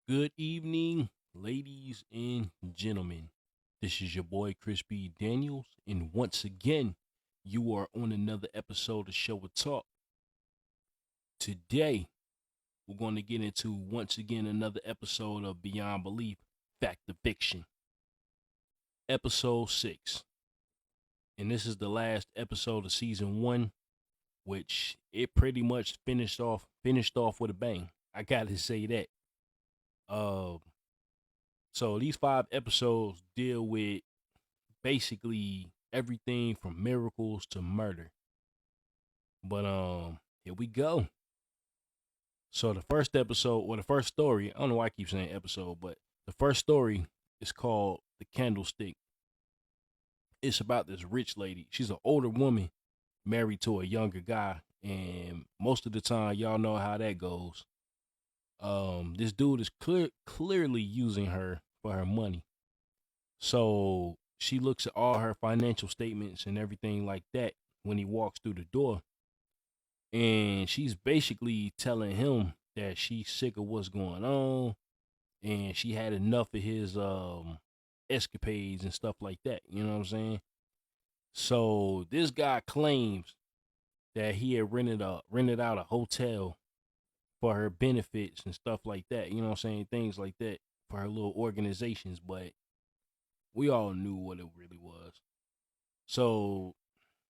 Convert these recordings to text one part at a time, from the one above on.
Good evening, ladies and gentlemen. This is your boy Chris B. Daniels, and once again, you are on another episode of ShowNTalk. Today, we're going to get into once again another episode of Beyond Belief, Fact or Fiction, episode 6. And this is the last episode of season 1, which it pretty much finished off with a bang. I got to say that. Um So these 5 episodes deal with basically everything from miracles to murder. But here we go. So the first episode, or the first story, I don't know why I keep saying episode, but the first story is called The Candlestick. It's about this rich lady. She's an older woman married to a younger guy, and most of the time y'all know how that goes. This dude is clearly using her for her money. So she looks at all her financial statements and everything like that when he walks through the door. And she's basically telling him that she's sick of what's going on and she had enough of his escapades and stuff like that. You know what I'm saying? So this guy claims that he had rented out a hotel for her benefits and stuff like that. You know what I'm saying? Things like that for her little organizations, but we all knew what it really was. So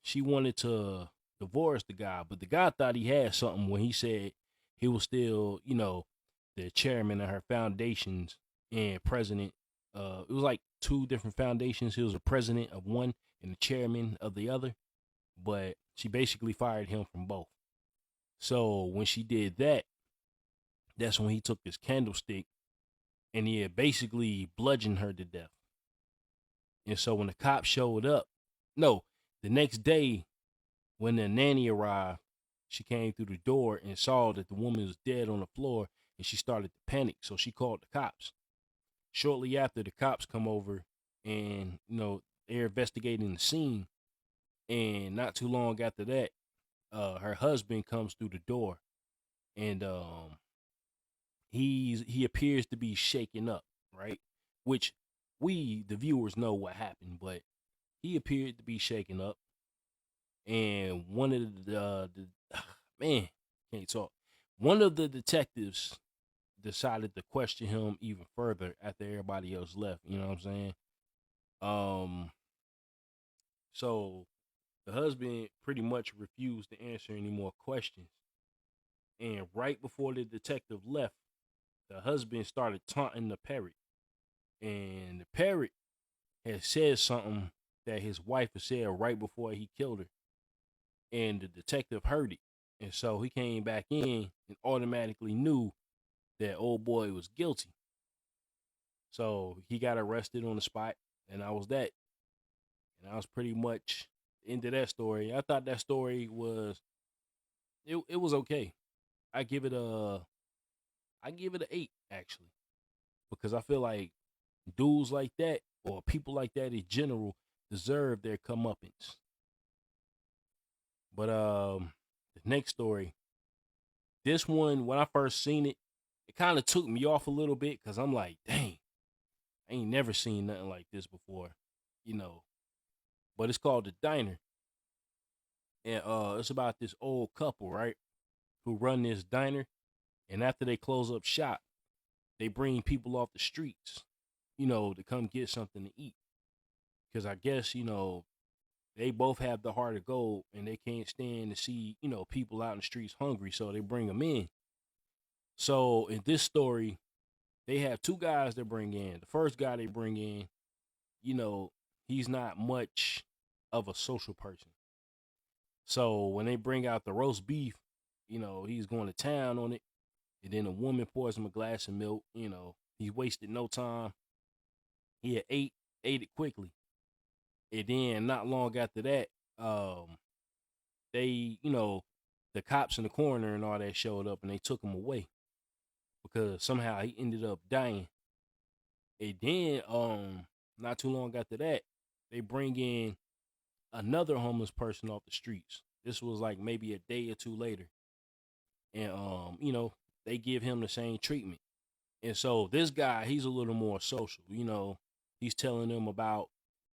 she wanted to divorce the guy, but the guy thought he had something when he said he was still, the chairman of her foundations and president. It was like two different foundations. He was a president of one and the chairman of the other, but she basically fired him from both. So when she did that, that's when he took this candlestick and he had basically bludgeoned her to death. And so when the cops showed up, no, the next day when the nanny arrived, she came through the door and saw that the woman was dead on the floor and she started to panic. So she called the cops. Shortly after, the cops come over and, they're investigating the scene. And not too long after that, her husband comes through the door and he appears to be shaken up, right? Which we, the viewers, know what happened, but he appeared to be shaken up. And one of man, can't talk. One of the detectives decided to question him even further after everybody else left. You know what I'm saying? Um, so the husband pretty much refused to answer any more questions. And right before the detective left, the husband started taunting the parrot. And the parrot had said something that his wife had said right before he killed her. And the detective heard it. And so he came back in and automatically knew that old boy was guilty. So he got arrested on the spot, and that was that. And that was pretty much the end of that story. I thought that story was it was okay. I give it a I give it an 8 actually. Because I feel like dudes like that or people like that in general deserve their comeuppance. But the next story, this one when I first seen it, it kind of took me off a little bit because I'm like, dang, I ain't never seen nothing like this before, you know. But it's called The Diner, and it's about this old couple, right, who run this diner, and after they close up shop, they bring people off the streets, to come get something to eat. Because I guess they both have the heart of gold, and they can't stand to see people out in the streets hungry, so they bring them in. So in this story, they have two guys they bring in. The first guy they bring in, you know, he's not much of a social person. So when they bring out the roast beef, he's going to town on it. And then a woman pours him a glass of milk. He wasted no time. He had ate it quickly. And then not long after that, they, the cops and the coroner and all that showed up and they took him away because somehow he ended up dying. And then, not too long after that, they bring in another homeless person off the streets. This was like maybe a day or two later. And they give him the same treatment. And so this guy, he's a little more social. He's telling them about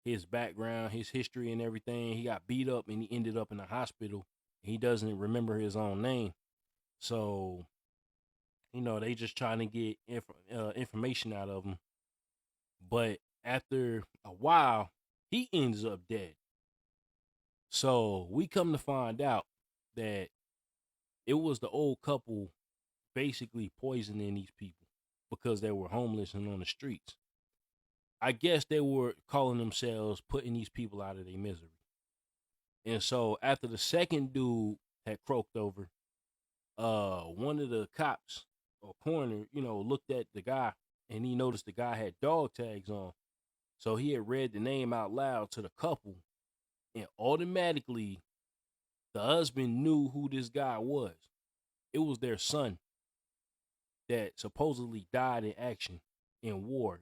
his background, his history, and everything. He got beat up and he ended up in the hospital. He doesn't remember his own name. So, they just trying to get information out of him. But after a while, he ends up dead. So we come to find out that it was the old couple basically poisoning these people because they were homeless and on the streets. I guess they were calling themselves putting these people out of their misery. And so after the second dude had croaked over, one of the cops or coroner, looked at the guy and he noticed the guy had dog tags on. So he had read the name out loud to the couple, and automatically the husband knew who this guy was. It was their son that supposedly died in action in war,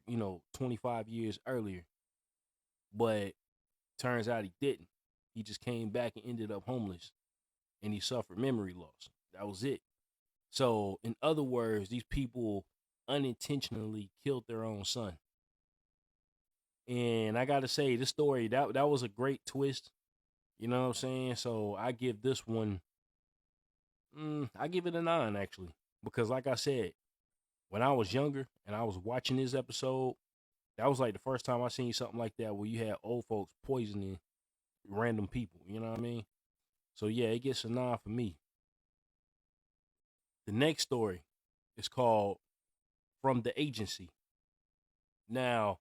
25 years earlier. But turns out he didn't. He just came back and ended up homeless and he suffered memory loss. That was it. So, in other words, these people unintentionally killed their own son. And I got to say, this story, that was a great twist. You know what I'm saying? So, I give this one, I give it a 9, actually. Because, like I said, when I was younger and I was watching this episode, that was like the first time I seen something like that where you had old folks poisoning random people. You know what I mean? So, yeah, it gets a 9 for me. The next story is called From the Agency. Now,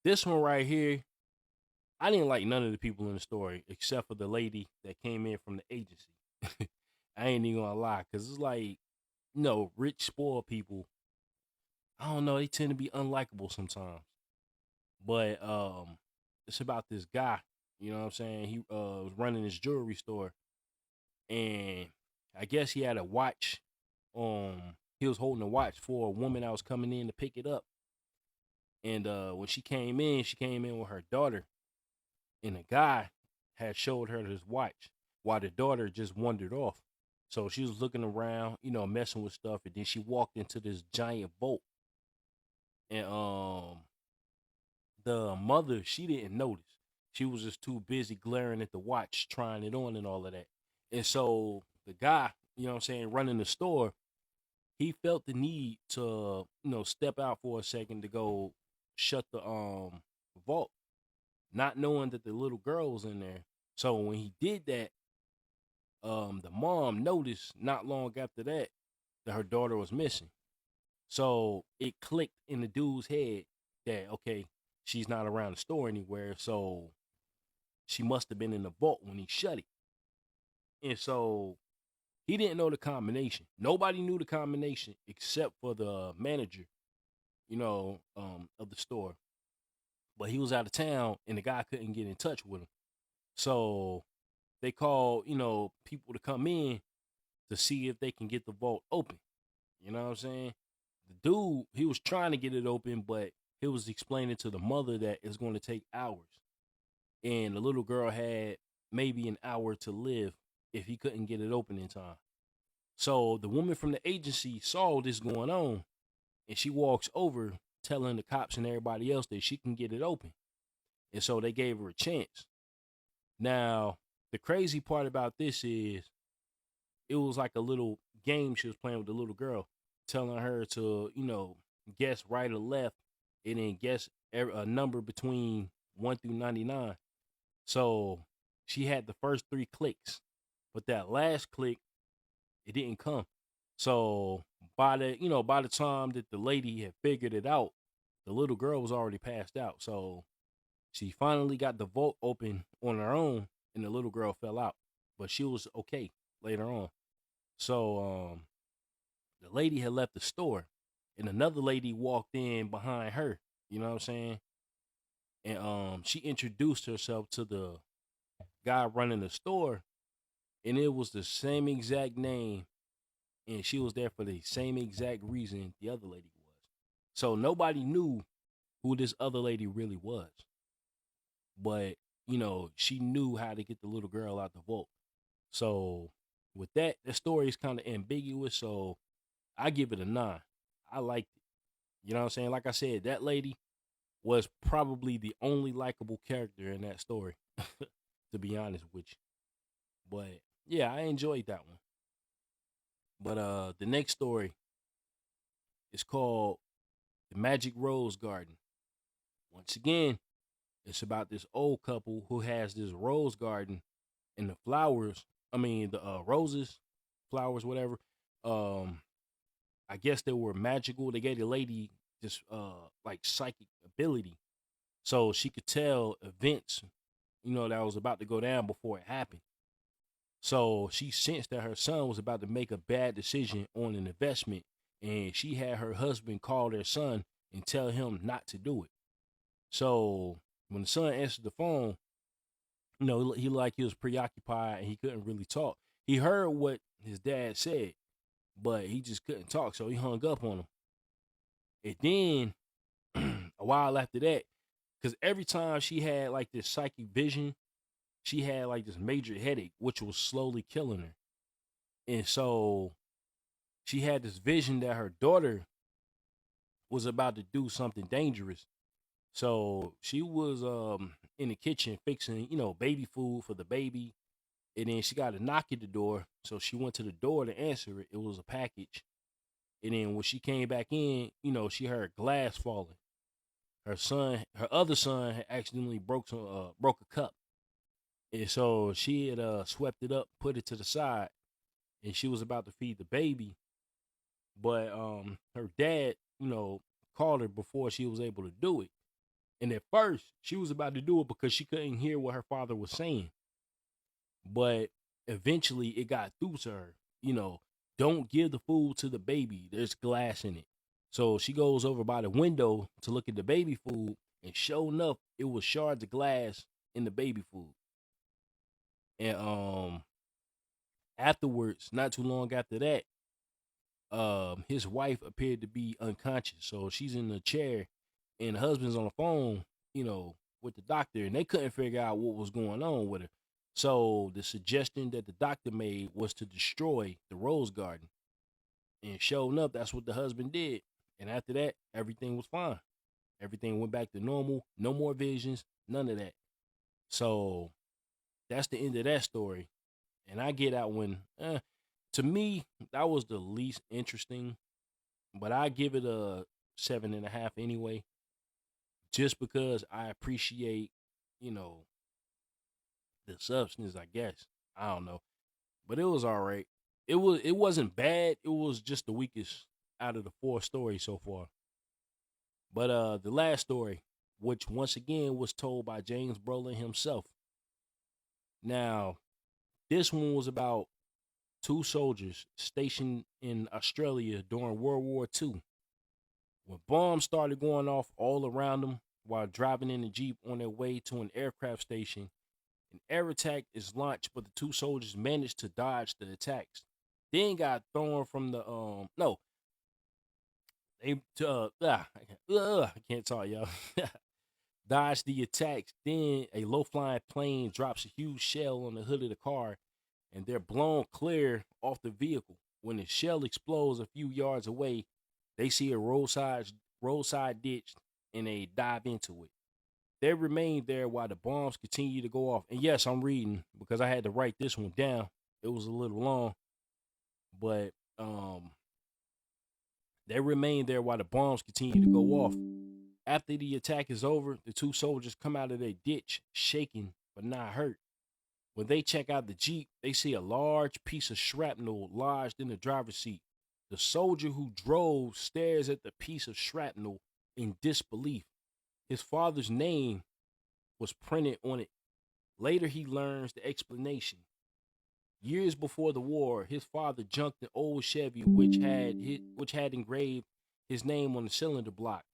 this one right here, I didn't like none of the people in the story except for the lady that came in from the agency. I ain't even gonna lie, because it's like, rich, spoiled people, I don't know, they tend to be unlikable sometimes. But it's about this guy, you know what I'm saying? He was running his jewelry store, and I guess he had a watch. He was holding a watch for a woman that was coming in to pick it up. And when she came in with her daughter, and the guy had showed her his watch while the daughter just wandered off. So she was looking around, messing with stuff, and then she walked into this giant boat. And the mother, she didn't notice. She was just too busy glaring at the watch, trying it on and all of that. And so the guy, running the store, he felt the need to, step out for a second to go shut the vault, not knowing that the little girl was in there. So when he did that, the mom noticed not long after that her daughter was missing. So it clicked in the dude's head that, okay, she's not around the store anywhere, so she must have been in the vault when he shut it. And so he didn't know the combination. Nobody knew the combination except for the manager, of the store. But he was out of town and the guy couldn't get in touch with him. So they called, people to come in to see if they can get the vault open. You know what I'm saying? The dude, he was trying to get it open, but he was explaining to the mother that it's going to take hours. And the little girl had maybe an hour to live if he couldn't get it open in time. So the woman from the agency saw this going on, and she walks over telling the cops and everybody else that she can get it open. And so they gave her a chance. Now, the crazy part about this is it was like a little game she was playing with the little girl, telling her to, guess right or left, and then guess a number between 1 through 99. So she had the first 3 clicks, but that last click, it didn't come. So by the time that the lady had figured it out, the little girl was already passed out. So she finally got the vault open on her own, and the little girl fell out, but she was okay later on. So the lady had left the store, and another lady walked in behind her. You know what I'm saying? And she introduced herself to the guy running the store, and it was the same exact name, and she was there for the same exact reason the other lady was. So nobody knew who this other lady really was, but she knew how to get the little girl out the vault. So with that, the story is kind of ambiguous. So I give it a 9. I liked it. You know what I'm saying? Like I said, that lady was probably the only likable character in that story, to be honest with you. But yeah, I enjoyed that one. But the next story is called The Magic Rose Garden. Once again, it's about this old couple who has this rose garden, and the flowers, I mean the roses, flowers, whatever. Um, I guess they were magical. They gave the lady this like psychic ability, so she could tell events, that was about to go down before it happened. So she sensed that her son was about to make a bad decision on an investment, and she had her husband call their son and tell him not to do it. So when the son answered the phone, he was preoccupied and he couldn't really talk. He heard what his dad said, but he just couldn't talk, so he hung up on him. And then a while after that, because every time she had like this psychic vision, she had like this major headache, which was slowly killing her. And so she had this vision that her daughter was about to do something dangerous. So she was in the kitchen fixing, baby food for the baby. And then she got a knock at the door. So she went to the door to answer it. It was a package. And then when she came back in, she heard glass falling. Her other son had accidentally broke a cup. And so she had swept it up, put it to the side, and she was about to feed the baby. But her dad, called her before she was able to do it. And at first, she was about to do it because she couldn't hear what her father was saying. But eventually, it got through to her. Don't give the food to the baby. There's glass in it. So she goes over by the window to look at the baby food, and sure enough, it was shards of glass in the baby food. And afterwards, not too long after that, his wife appeared to be unconscious. So she's in the chair, and the husband's on the phone, with the doctor, and they couldn't figure out what was going on with her. So the suggestion that the doctor made was to destroy the rose garden. And sure enough, that's what the husband did. And after that, everything was fine. Everything went back to normal. No more visions, none of that. So that's the end of that story. And I get out when, to me, that was the least interesting. But I give it a 7.5 anyway, just because I appreciate, you know, the substance. I guess I don't know, but it was all right. It wasn't bad. It was just the weakest out of the four stories so far. But the last story, which once again was told by James Brollin himself. Now, this one was about two soldiers stationed in Australia during World War II. When bombs started going off all around them while driving in a Jeep on their way to an aircraft station, an air attack is launched, but the two soldiers managed to dodge the attacks. Then got thrown from the no, they I can't talk, y'all. Dodged the attacks. Then a low flying plane drops a huge shell on the hood of the car, and they're blown clear off the vehicle. When the shell explodes a few yards away, they see a roadside ditch, and they dive into it. They remain there while the bombs continue to go off. And yes, I'm reading because I had to write this one down. It was a little long, but they remain there while the bombs continue to go off. After the attack is over, the two soldiers come out of their ditch, shaking but not hurt. When they check out the Jeep, they see a large piece of shrapnel lodged in the driver's seat. The soldier who drove stares at the piece of shrapnel in disbelief. His father's name was printed on it. Later, he learns the explanation. Years before the war, his father junked an old Chevy which had engraved his name on the cylinder block.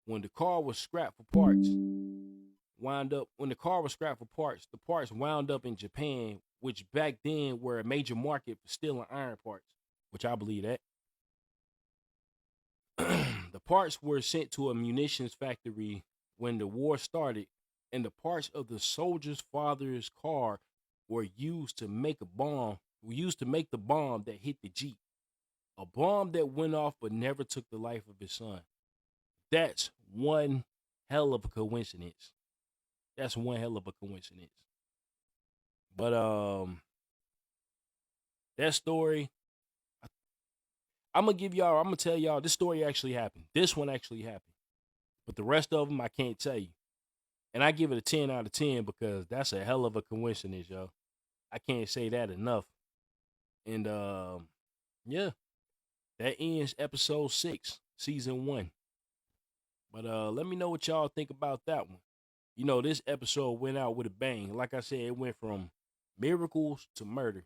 When the car was scrapped for parts, the parts wound up in Japan, which back then were a major market for steel and iron parts, which I believe that. The parts were sent to a munitions factory when the war started, and the parts of the soldier's father's car were used to make the bomb that hit the Jeep. A bomb that went off but never took the life of his son. That's one hell of a coincidence. That's one hell of a coincidence. But that story, I'm gonna tell y'all this story actually happened. This one actually happened. But the rest of them I can't tell you. And I give it a 10 out of 10 because that's a hell of a coincidence, yo. I can't say that enough. And yeah, that ends episode 6, season 1. But let me know what y'all think about that one. You know, this episode went out with a bang. Like I said, it went from miracles to murder.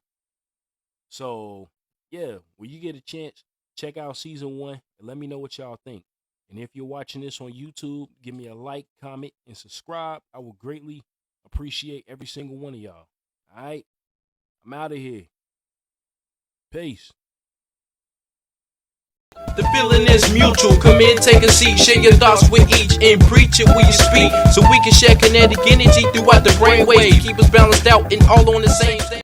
So yeah, when you get a chance, check out season 1 and let me know what y'all think. And if you're watching this on YouTube, give me a like, comment, and subscribe. I will greatly appreciate every single one of y'all. All right? I'm out of here. Peace. The feeling is mutual. Come in, take a seat, share your thoughts with each, and preach it when you speak, so we can share kinetic energy throughout the brainwave. Keep us balanced out and all on the same stage.